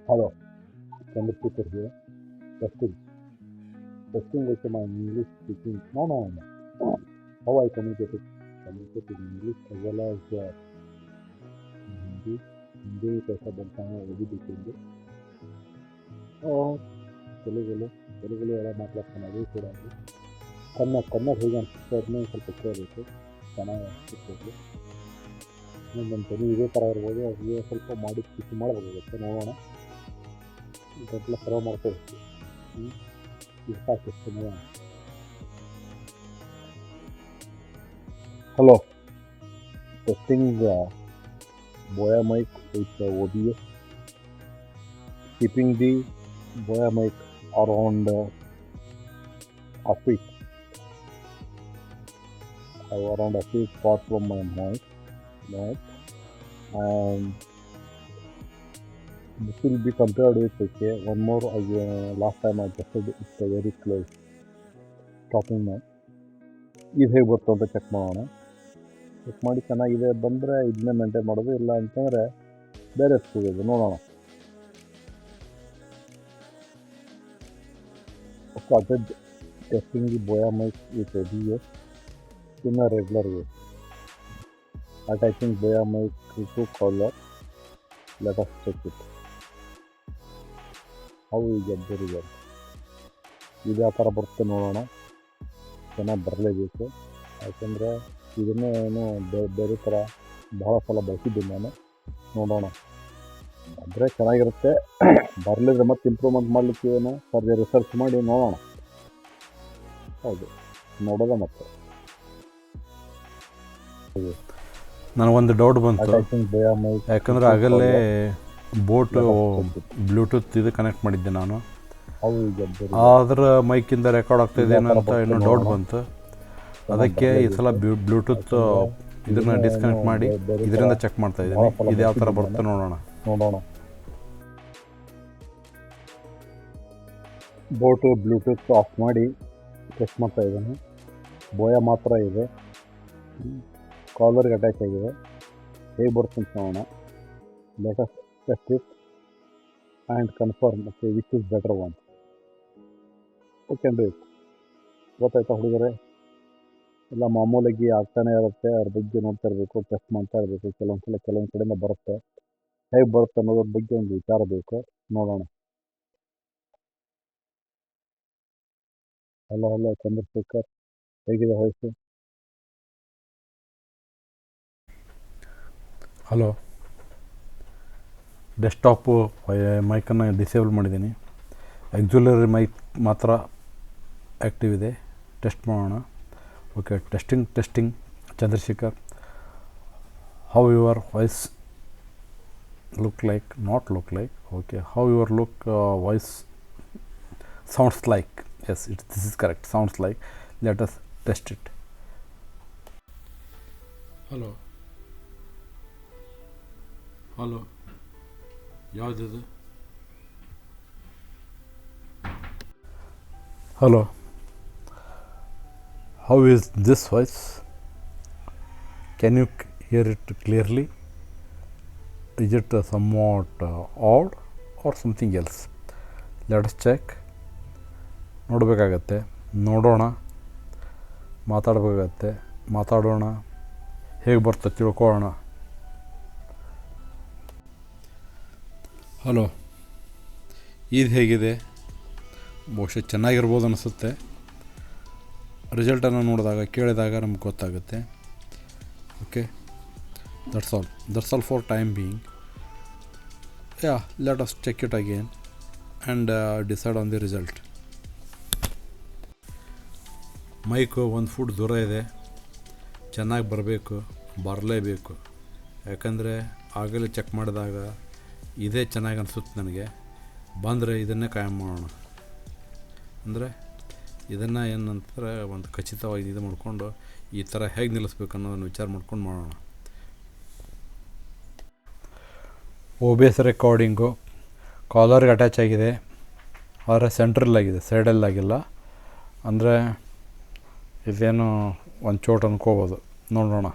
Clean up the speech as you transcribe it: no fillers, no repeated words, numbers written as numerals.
Hello, Chandrasekhar here. Testing. Testing also my English speaking. No. How I communicate in English as well as in Hindi. Hindi में कैसा बनता है वो भी देखेंगे और ತೆಲುಗುలో ఎలా మాట్లాడుతున్నారు చూడండి ಕನ್ನಡ ಹೇಗೆ ಅನಿಸುತ್ತೆ ಅದನ್ನ ಸ್ವಲ್ಪ ಕೇಳಬೇಕು ಚೆನ್ನಾಗಿ ಅನಿಸುತ್ತೆ ನನ್ನ ಧ್ವನಿ ಇದೇ ಥರ ಇರ್ಬೋದು ಅದೇ ಸ್ವಲ್ಪ ಮಾಡಿ ಸ್ವಿಚ್ ಮಾಡಬೇಕಾಗುತ್ತೆ ನೋಡೋಣ ಇದೆಲ್ಲ ಸರ್ವ್ ಮಾಡ್ಕೋಬೇಕು ಇಷ್ಟ ಆಗ್ತಿತ್ತು ನೋಡೋಣ hello testing Boya mic with OBS, keeping the Boya mic around a feet, around a feet far from my mic, and this will be compared with one more. Last time I tested it's very close, talking now. ಇದು ಹೇಗೆ ಬರ್ತದೆ ಅಂತ check ಮಾಡೋಣ. Check ಮಾಡಿ ಚೆನ್ನಾಗಿದೆ ಬಂದರೆ ಇದನ್ನೇ maintain ಮಾಡೋದು, ಇಲ್ಲ ಅಂತಂದರೆ ಬೇರೆ ಸಿಗೋದು ನೋಡೋಣ. started testing the Boya mic with OBS in a regular way. Attaching Boya mic to collar. Let us check it. How we get the result. ಇದು ಯಾವ ಥರ ಬರುತ್ತೆ ನೋಡೋಣ. ಚೆನ್ನಾಗಿ ಬರಲೇಬೇಕು, ಯಾಕೆಂದರೆ ಇದನ್ನೇ ಏನು ಬೇರೆ ಥರ ಬಹಳ ಸಲ ಬಳಸಿದ್ದೀನಿ ನಾನು. ನೋಡೋಣ ಅಂದರೆ ಚೆನ್ನಾಗಿರುತ್ತೆ. ಬರಲಿದ್ರೆ ಮತ್ತೆ ಇಂಪ್ರೂವ್ಮೆಂಟ್ ಮಾಡಲಿಕ್ಕೆ ಏನು ಫರ್ದರ್ ರಿಸರ್ಚ್ ಮಾಡಿ ನೋಡೋಣ. ಹೌದು, ನೋಡೋದ ಮತ್ತೆ. ನನಗೊಂದು ಡೌಟ್ ಬಂತು, ಯಾಕಂದರೆ ಆಗಲೇ ಬೋಟು ಬ್ಲೂಟೂತ್ ಇದು ಕನೆಕ್ಟ್ ಮಾಡಿದ್ದೆ ನಾನು. ಅದರ ಮೈಕಿಂದ ರೆಕಾರ್ಡ್ ಆಗ್ತಾಯಿದೆ ಅಂತ ಇನ್ನೂ ಡೌಟ್ ಬಂತು. ಅದಕ್ಕೆ ಈ ಸಲ ಬ್ಲೂಟೂತ್ ಇದನ್ನು ಡಿಸ್ಕನೆಕ್ಟ್ ಮಾಡಿ ಇದರಿಂದ ಚೆಕ್ ಮಾಡ್ತಾ ಇದ್ದೀನಿ. ಇದು ಯಾವ ಥರ ಬರುತ್ತೆ ನೋಡೋಣ. ಬೋಟು ಬ್ಲೂಟೂತ್ ಆಫ್ ಮಾಡಿ ಚೆಕ್ ಮಾಡ್ತಾ ಇದ್ದೀನಿ. ಬೋಯ ಮಾತ್ರ ಇದೆ, ಕಾಲರ್ಗೆ ಅಟ್ಯಾಚ್ ಆಗಿದೆ. ಹೇಗೆ ಬರುತ್ತೆ ಅಂತ ನೋಡೋಣ. Latest test it and confirm okay which is better one. Okay do it. ಗೊತ್ತಾಯ್ತಾ ಹುಡುಗರೇ? ಎಲ್ಲ ಮಾಮೂಲಾಗಿ ಆಗ್ತಾನೆ ಇರುತ್ತೆ, ಅದ್ರ ಬಗ್ಗೆ ನೋಡ್ತಾ ಇರಬೇಕು, ಟೆಸ್ಟ್ ಮಾಡ್ತಾ ಇರಬೇಕು. ಕೆಲವೊಂದು ಕಡೆಯಿಂದ ಬರುತ್ತೆ. ಹೇಗೆ ಬರುತ್ತೆ ಅನ್ನೋದ್ರ ಬಗ್ಗೆ ಒಂದು ವಿಚಾರ ಬೇಕು. ನೋಡೋಣ. ಹಲೋ ಚಂದ್ರಶೇಖರ್, ಹೇಗಿದೆ ವಯಸ್ಸು? ಹಲೋ, ಡೆಸ್ಕ್ಟಾಪು ಮೈಕನ್ನು ಡಿಸೇಬಲ್ ಮಾಡಿದ್ದೀನಿ. ಆಕ್ಸಿಲರಿ ಮೈಕ್ ಮಾತ್ರ ಆ್ಯಕ್ಟಿವ್ ಇದೆ. ಟೆಸ್ಟ್ ಮಾಡೋಣ. Okay, testing Chandrashekar. How your voice look like, not look like, okay, how your voice sounds like. Yes, this is correct, sounds like. Let us test it. Hello ಯಾವ್ದಿದು? Hello, how is this voice? Can you hear it clearly? Is it somewhat odd or something else? Let us check. ನೋಡಬೇಕಾಗತ್ತೆ, ನೋಡೋಣ, ಮಾತಾಡಬೇಕಾಗತ್ತೆ, ಮಾತಾಡೋಣ, ಹೇಗೆ ಬರ್ತದೆ ತಿಳ್ಕೊಳ್ಳೋಣ. Hello, ಇದು ಹೇಗಿದೆ? ಬಹುಶಃ ಚೆನ್ನಾಗಿರ್ಬೋದು ಅನಿಸುತ್ತೆ. ರಿಸಲ್ಟನ್ನು ನೋಡಿದಾಗ ಕೇಳಿದಾಗ ನಮ್ಗೆ ಗೊತ್ತಾಗುತ್ತೆ. Okay, that's all for time being. Yeah, let us check it again and decide on the result. Mic 1 foot ದೂರ ಇದೆ. ಚೆನ್ನಾಗಿ ಬರಲೇಬೇಕು. ಯಾಕಂದರೆ ಆಗಲೇ ಚೆಕ್ ಮಾಡಿದಾಗ ಇದೇ ಚೆನ್ನಾಗಿ ಅನಿಸುತ್ತೆ ನನಗೆ. ಬಂದರೆ ಇದನ್ನೇ ಕಾಯಂ ಮಾಡೋಣ. ಅಂದರೆ ಇದನ್ನು ಏನಂತಾರೆ, ಒಂದು ಖಚಿತವಾಗಿ ಇದು ಮಾಡಿಕೊಂಡು ಈ ಥರ ಹೇಗೆ ನಿಲ್ಲಿಸ್ಬೇಕು ಅನ್ನೋದನ್ನು ವಿಚಾರ ಮಾಡ್ಕೊಂಡು ಮಾಡೋಣ. OBS ರೆಕಾರ್ಡಿಂಗು ಕಾಲರ್ಗೆ ಅಟ್ಯಾಚ್ ಆಗಿದೆ, ಆದರೆ ಸೆಂಟ್ರಲ್ಲಾಗಿದೆ, ಸೈಡಲ್ಲಾಗಿಲ್ಲ. ಅಂದರೆ ಇದೇನು ಒಂದು ಚೋಟ್ ಅಂದ್ಕೋಬೋದು. ನೋಡೋಣ.